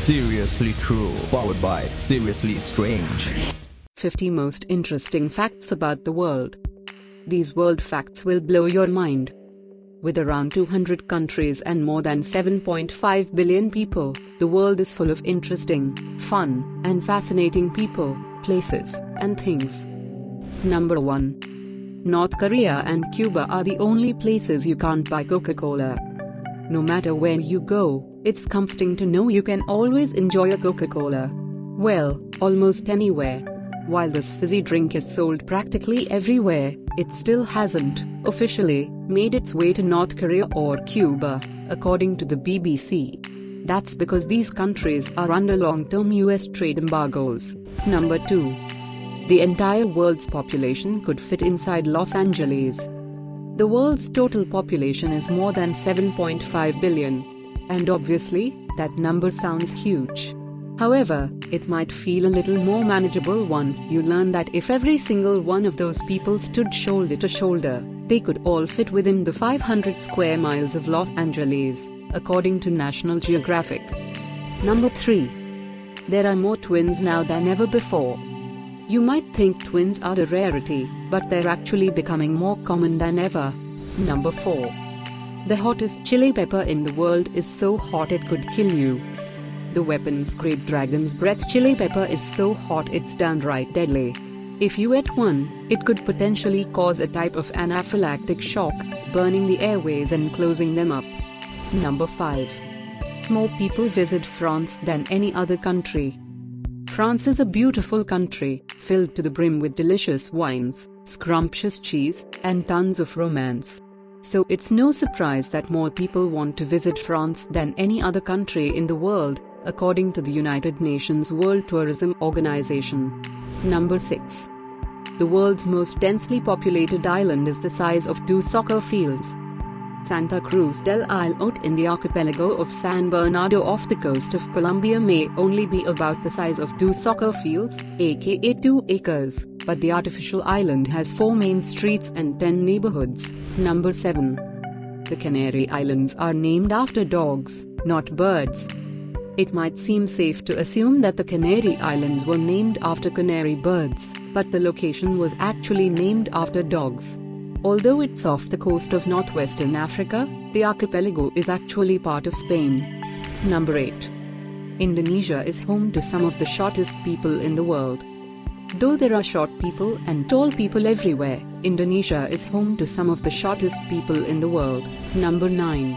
Seriously True, followed by Seriously Strange. 50 most interesting facts about the world. These world facts will blow your mind. With around 200 countries and more than 7.5 billion people, the world is full of interesting, fun, and fascinating people, places, and things. Number 1. North Korea and Cuba are the only places you can't buy Coca-Cola. No matter where you go, it's comforting to know you can always enjoy a Coca-Cola. Well, almost anywhere. While this fizzy drink is sold practically everywhere, it still hasn't, officially, made its way to North Korea or Cuba, according to the BBC. That's because these countries are under long-term US trade embargoes. Number 2. The entire world's population could fit inside Los Angeles. The world's total population is more than 7.5 billion. And obviously, that number sounds huge. However, it might feel a little more manageable once you learn that if every single one of those people stood shoulder to shoulder, they could all fit within the 500 square miles of Los Angeles, according to National Geographic. Number 3. There are more twins now than ever before. You might think twins are a rarity, but they're actually becoming more common than ever. Number 4. The hottest chili pepper in the world is so hot it could kill you. The weapons-grade Dragon's Breath chili pepper is so hot it's downright deadly. If you ate one, it could potentially cause a type of anaphylactic shock, burning the airways and closing them up. Number 5. More people visit France than any other country. France is a beautiful country, filled to the brim with delicious wines, scrumptious cheese, and tons of romance. So it's no surprise that more people want to visit France than any other country in the world, according to the United Nations World Tourism Organization. Number 6. The world's most densely populated island is the size of 2 soccer fields. Santa Cruz del Isle in the archipelago of San Bernardo off the coast of Colombia may only be about the size of 2 soccer fields, aka 2 acres, but the artificial island has 4 main streets and 10 neighborhoods. Number 7. The Canary Islands are named after dogs, not birds. It might seem safe to assume that the Canary Islands were named after canary birds, but the location was actually named after dogs. Although it's off the coast of northwestern Africa, the archipelago is actually part of Spain. Number 8. Indonesia is home to some of the shortest people in the world. Though there are short people and tall people everywhere, Indonesia is home to some of the shortest people in the world. Number 9.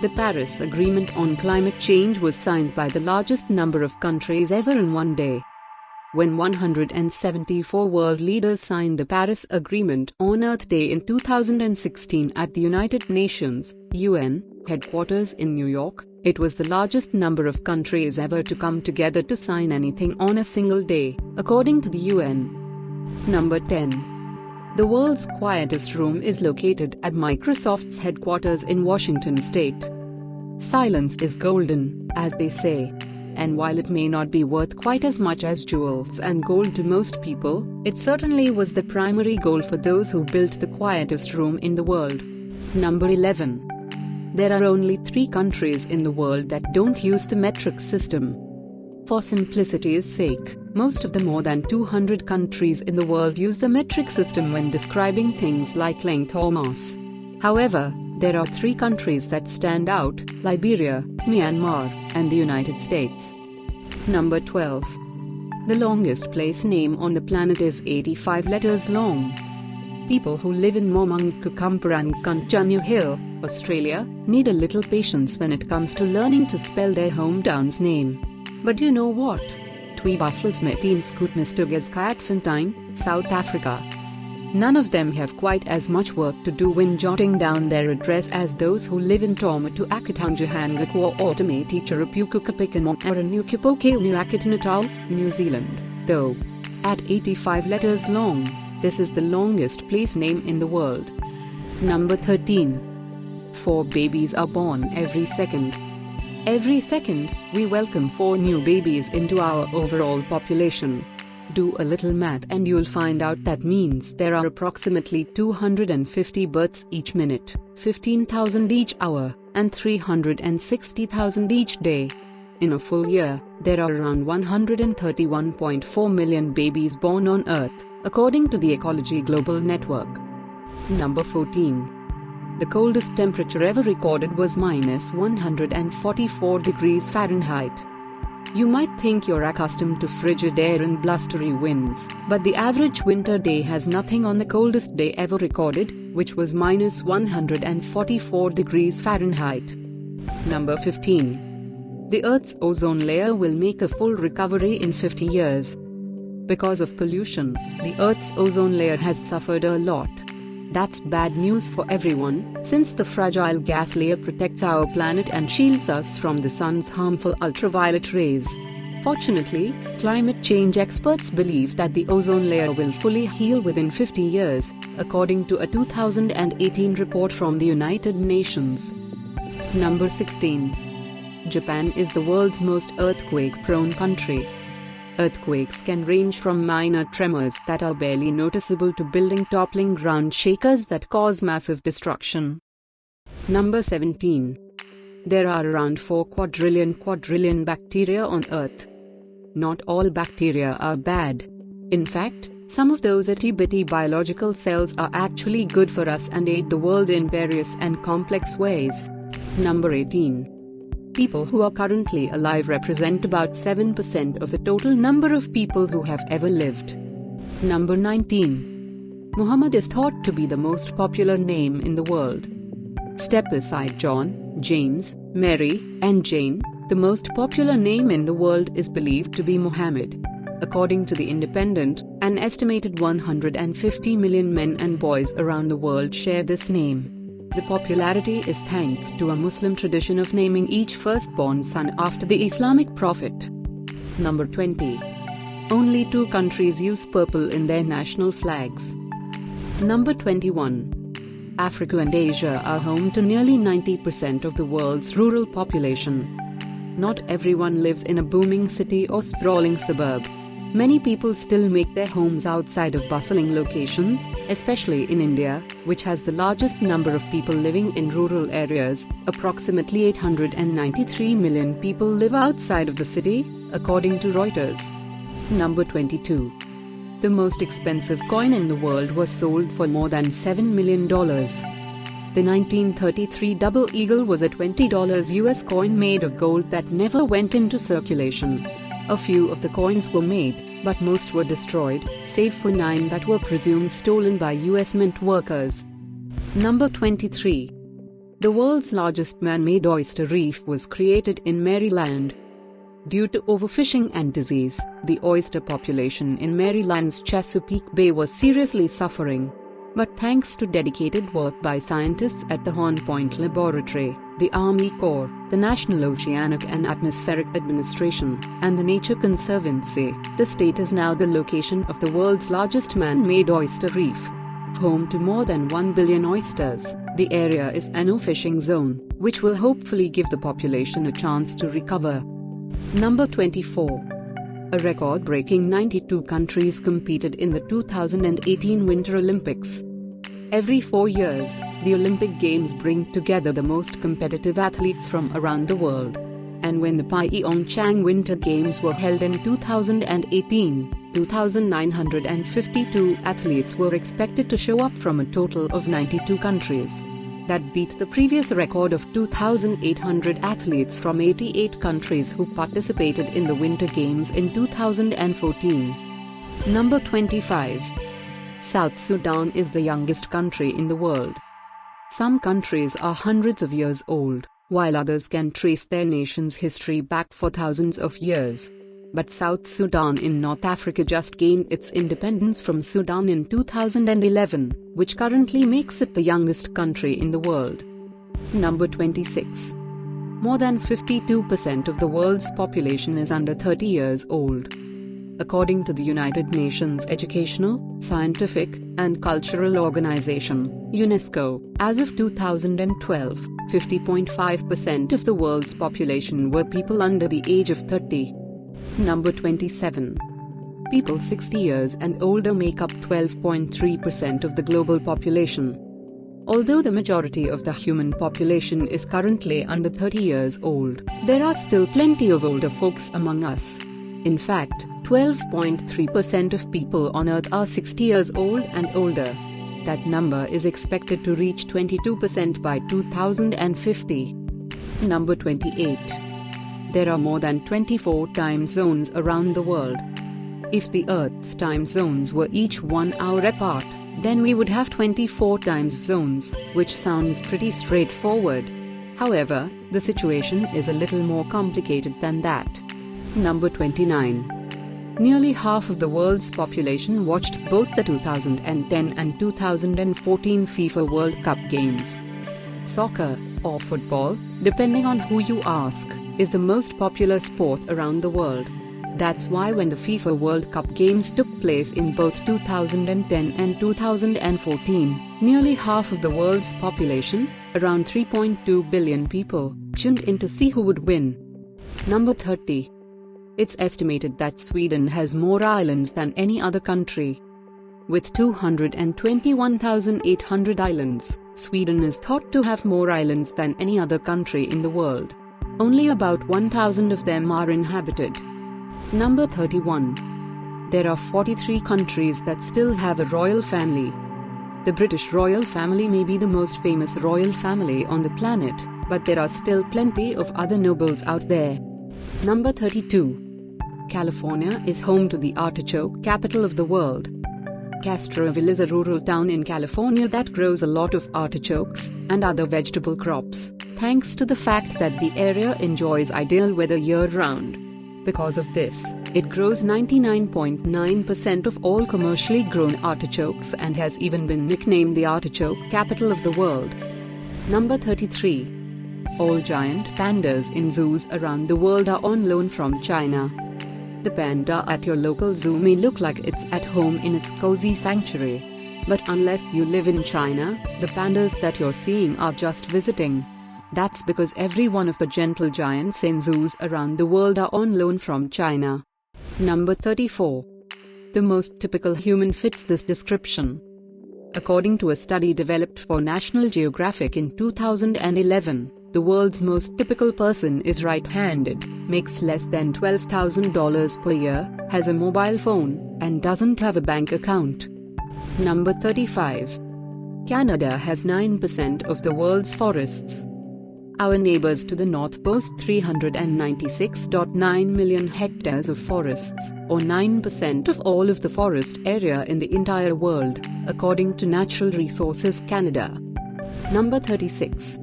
The Paris Agreement on Climate Change was signed by the largest number of countries ever in one day. When 174 world leaders signed the Paris Agreement on Earth Day in 2016 at the United Nations, UN, headquarters in New York, it was the largest number of countries ever to come together to sign anything on a single day, according to the UN. Number 10. The world's quietest room is located at Microsoft's headquarters in Washington state. Silence is golden, as they say. And while it may not be worth quite as much as jewels and gold to most people, it certainly was the primary goal for those who built the quietest room in the world. Number 11. There are only 3 countries in the world that don't use the metric system. For simplicity's sake, most of the more than 200 countries in the world use the metric system when describing things like length or mass. However, there are 3 countries that stand out: Liberia, Myanmar, and the United States. Number 12. The longest place name on the planet is 85 letters long. People who live in Momangkukumpur and Kanchanyu Hill, Australia, need a little patience when it comes to learning to spell their hometown's name. But you know what? Tweebuffles Meteen Scootmistugaskyatfontein, South Africa. None of them have quite as much work to do when jotting down their address as those who live in Tomatu Akatanjahangakwa Automati Charapukukapikanong Aranukipoke New Zealand, though. At 85 letters long, this is the longest place name in the world. Number 13. 4 babies are born every second. Every second, we welcome 4 new babies into our overall population. Do a little math and you'll find out that means there are approximately 250 births each minute, 15,000 each hour, and 360,000 each day. In a full year, there are around 131.4 million babies born on Earth, according to the Ecology Global Network. Number 14. The coldest temperature ever recorded was -144 degrees Fahrenheit. You might think you're accustomed to frigid air and blustery winds, but the average winter day has nothing on the coldest day ever recorded, which was -144 degrees Fahrenheit. Number 15. The Earth's ozone layer will make a full recovery in 50 years. Because of pollution, the Earth's ozone layer has suffered a lot. That's bad news for everyone, since the fragile gas layer protects our planet and shields us from the sun's harmful ultraviolet rays. Fortunately, climate change experts believe that the ozone layer will fully heal within 50 years, according to a 2018 report from the United Nations. Number 16. Japan is the world's most earthquake-prone country. Earthquakes can range from minor tremors that are barely noticeable to building toppling ground shakers that cause massive destruction. Number 17. There are around 4 quadrillion bacteria on Earth. Not all bacteria are bad. In fact, some of those itty-bitty biological cells are actually good for us and aid the world in various and complex ways. Number 18. People who are currently alive represent about 7% of the total number of people who have ever lived. Number 19. Muhammad is thought to be the most popular name in the world. Step aside John, James, Mary, and Jane, the most popular name in the world is believed to be Muhammad. According to The Independent, an estimated 150 million men and boys around the world share this name. The popularity is thanks to a Muslim tradition of naming each firstborn son after the Islamic prophet. Number 20. Only 2 countries use purple in their national flags. Number 21. Africa and Asia are home to nearly 90% of the world's rural population. Not everyone lives in a booming city or sprawling suburb. Many people still make their homes outside of bustling locations, especially in India, which has the largest number of people living in rural areas. Approximately 893 million people live outside of the city, according to Reuters. Number 22. The most expensive coin in the world was sold for more than $7 million. The 1933 double eagle was a $20 US coin made of gold that never went into circulation. A few of the coins were made, but most were destroyed, save for 9 that were presumed stolen by US mint workers. Number 23. The world's largest man-made oyster reef was created in Maryland. Due to overfishing and disease, the oyster population in Maryland's Chesapeake Bay was seriously suffering. But thanks to dedicated work by scientists at the Horn Point Laboratory, the Army Corps, the National Oceanic and Atmospheric Administration, and the Nature Conservancy, the state is now the location of the world's largest man-made oyster reef. Home to more than 1 billion oysters, the area is a no-fishing zone, which will hopefully give the population a chance to recover. Number 24. A record-breaking 92 countries competed in the 2018 Winter Olympics. Every 4 years, the Olympic Games bring together the most competitive athletes from around the world. And when the Pyeongchang Winter Games were held in 2018, 2,952 athletes were expected to show up from a total of 92 countries. That beat the previous record of 2,800 athletes from 88 countries who participated in the Winter Games in 2014. Number 25. South Sudan is the youngest country in the world. Some countries are hundreds of years old, while others can trace their nation's history back for thousands of years. But South Sudan in North Africa just gained its independence from Sudan in 2011, which currently makes it the youngest country in the world. Number 26. More than 52% of the world's population is under 30 years old. According to the United Nations Educational, Scientific, and Cultural Organization, UNESCO, as of 2012, 50.5% of the world's population were people under the age of 30. Number 27. People 60 years and older make up 12.3% of the global population. Although the majority of the human population is currently under 30 years old, there are still plenty of older folks among us. In fact, 12.3% of people on Earth are 60 years old and older. That number is expected to reach 22% by 2050. Number 28. There are more than 24 time zones around the world. If the Earth's time zones were each 1 hour apart, then we would have 24 time zones, which sounds pretty straightforward. However, the situation is a little more complicated than that. Number 29. Nearly half of the world's population watched both the 2010 and 2014 FIFA World Cup games. Soccer, or football, depending on who you ask, is the most popular sport around the world. That's why when the FIFA World Cup games took place in both 2010 and 2014, nearly half of the world's population, around 3.2 billion people, tuned in to see who would win. Number 30. It's estimated that Sweden has more islands than any other country. With 221,800 islands, Sweden is thought to have more islands than any other country in the world. Only about 1,000 of them are inhabited. Number 31. There are 43 countries that still have a royal family. The British royal family may be the most famous royal family on the planet, but there are still plenty of other nobles out there. Number 32. California is home to the artichoke capital of the world. Castroville is a rural town in California that grows a lot of artichokes and other vegetable crops, thanks to the fact that the area enjoys ideal weather year-round. Because of this, it grows 99.9% of all commercially grown artichokes and has even been nicknamed the artichoke capital of the world. Number 33. All giant pandas in zoos around the world are on loan from China. The panda at your local zoo may look like it's at home in its cozy sanctuary. But unless you live in China, the pandas that you're seeing are just visiting. That's because every one of the gentle giants in zoos around the world are on loan from China. Number 34. The most typical human fits this description. According to a study developed for National Geographic in 2011, the world's most typical person is right-handed, makes less than $12,000 per year, has a mobile phone, and doesn't have a bank account. Number 35. Canada has 9% of the world's forests. Our neighbors to the north boast 396.9 million hectares of forests, or 9% of all of the forest area in the entire world, according to Natural Resources Canada. Number 36.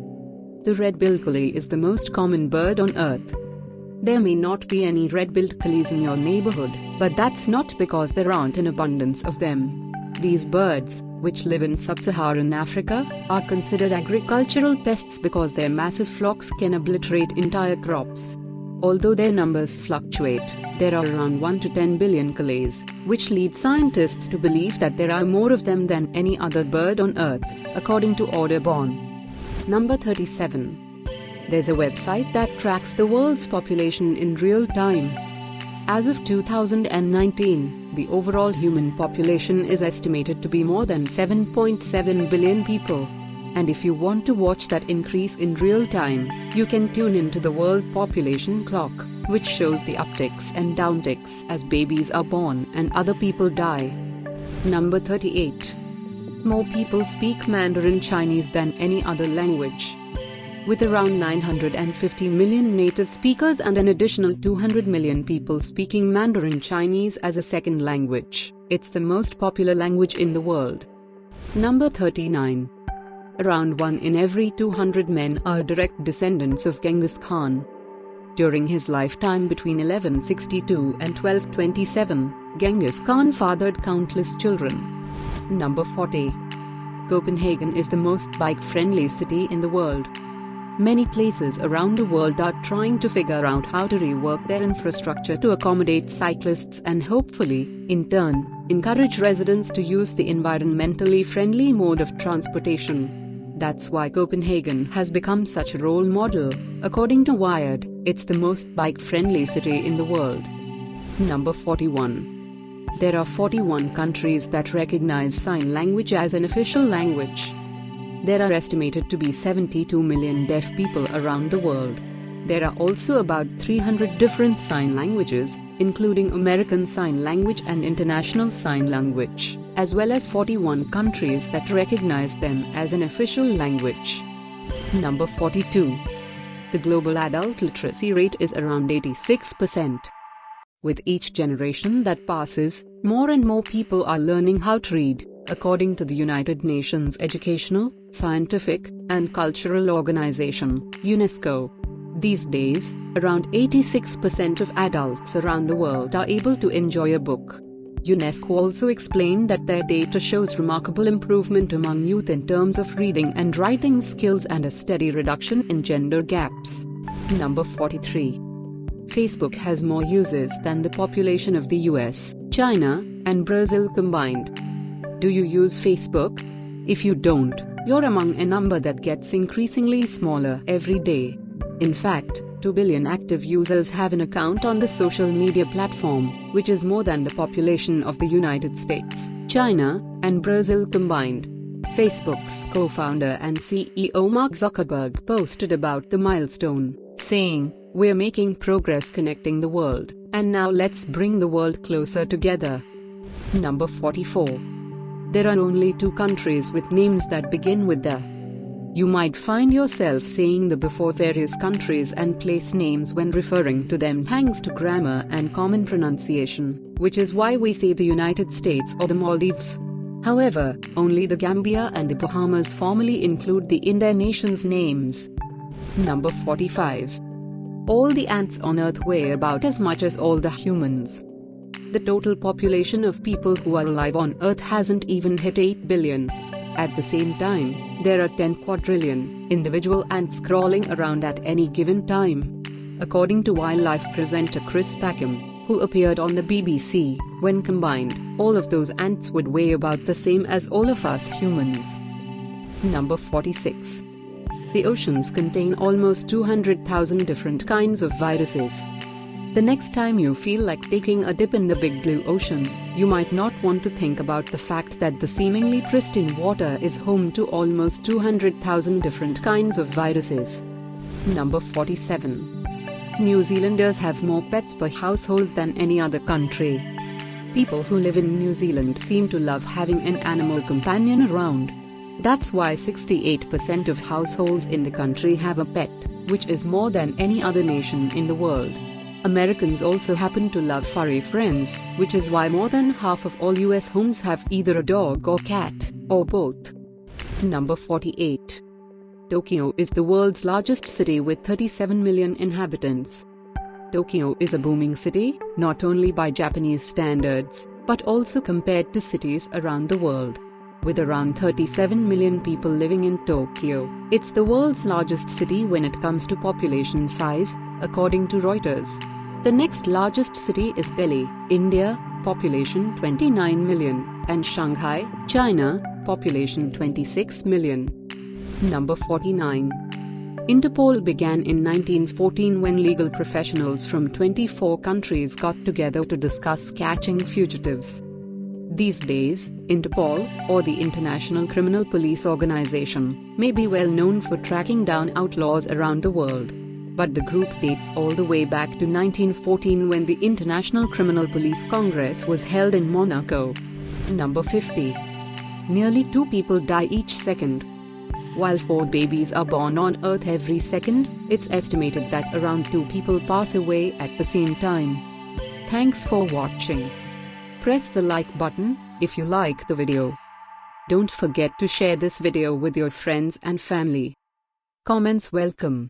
The red-billed coolie is the most common bird on Earth. There may not be any red-billed coolies in your neighborhood, but that's not because there aren't an abundance of them. These birds, which live in sub-Saharan Africa, are considered agricultural pests because their massive flocks can obliterate entire crops. Although their numbers fluctuate, there are around 1 to 10 billion coolies, which leads scientists to believe that there are more of them than any other bird on Earth, according to Audubon. Number 37. There's a website that tracks the world's population in real time. As of 2019, the overall human population is estimated to be more than 7.7 billion people. And if you want to watch that increase in real time, you can tune into the World Population Clock, which shows the upticks and downticks as babies are born and other people die. Number 38. More people speak Mandarin Chinese than any other language. With around 950 million native speakers and an additional 200 million people speaking Mandarin Chinese as a second language, it's the most popular language in the world. Number 39. Around 1 in every 200 men are direct descendants of Genghis Khan. During his lifetime between 1162 and 1227, Genghis Khan fathered countless children. Number 40. Copenhagen is the most bike-friendly city in the world. Many places around the world are trying to figure out how to rework their infrastructure to accommodate cyclists and hopefully, in turn, encourage residents to use the environmentally friendly mode of transportation. That's why Copenhagen has become such a role model. According to Wired, it's the most bike-friendly city in the world. Number 41. There are 41 countries that recognize sign language as an official language. There are estimated to be 72 million deaf people around the world. There are also about 300 different sign languages, including American Sign Language and International Sign Language, as well as 41 countries that recognize them as an official language. Number 42. The global adult literacy rate is around 86%. With each generation that passes, more and more people are learning how to read, according to the United Nations Educational, Scientific, and Cultural Organization, UNESCO. These days, around 86% of adults around the world are able to enjoy a book. UNESCO also explained that their data shows remarkable improvement among youth in terms of reading and writing skills and a steady reduction in gender gaps. Number 43. Facebook has more users than the population of the US, China, and Brazil combined. Do you use Facebook? If you don't, you're among a number that gets increasingly smaller every day. In fact, 2 billion active users have an account on the social media platform, which is more than the population of the United States, China, and Brazil combined. Facebook's co-founder and CEO Mark Zuckerberg posted about the milestone, saying, "We're making progress connecting the world, and now let's bring the world closer together." Number 44. There are only 2 countries with names that begin with the. You might find yourself saying the before various countries and place names when referring to them thanks to grammar and common pronunciation, which is why we say the United States or the Maldives. However, only the Gambia and the Bahamas formally include the in their nation's names. Number 45. All the ants on Earth weigh about as much as all the humans. The total population of people who are alive on Earth hasn't even hit 8 billion. At the same time, there are 10 quadrillion individual ants crawling around at any given time. According to wildlife presenter Chris Packham, who appeared on the BBC, when combined, all of those ants would weigh about the same as all of us humans. Number 46. The oceans contain almost 200,000 different kinds of viruses. The next time you feel like taking a dip in the big blue ocean, you might not want to think about the fact that the seemingly pristine water is home to almost 200,000 different kinds of viruses. Number 47. New Zealanders have more pets per household than any other country. People who live in New Zealand seem to love having an animal companion around. That's why 68% of households in the country have a pet, which is more than any other nation in the world. Americans also happen to love furry friends, which is why more than half of all US homes have either a dog or cat, or both. Number 48. Tokyo is the world's largest city with 37 million inhabitants. Tokyo is a booming city, not only by Japanese standards, but also compared to cities around the world. With around 37 million people living in Tokyo, it's the world's largest city when it comes to population size, according to Reuters. The next largest city is Delhi, India, population 29 million, and Shanghai, China, population 26 million. Number 49. Interpol began in 1914 when legal professionals from 24 countries got together to discuss catching fugitives. These days, Interpol, or the International Criminal Police Organization, may be well known for tracking down outlaws around the world. But the group dates all the way back to 1914 when the International Criminal Police Congress was held in Monaco. Number 50. Nearly 2 people die each second. While 4 babies are born on Earth every second, it's estimated that around 2 people pass away at the same time. Thanks for watching. Press the like button if you like the video. Don't forget to share this video with your friends and family. Comments welcome.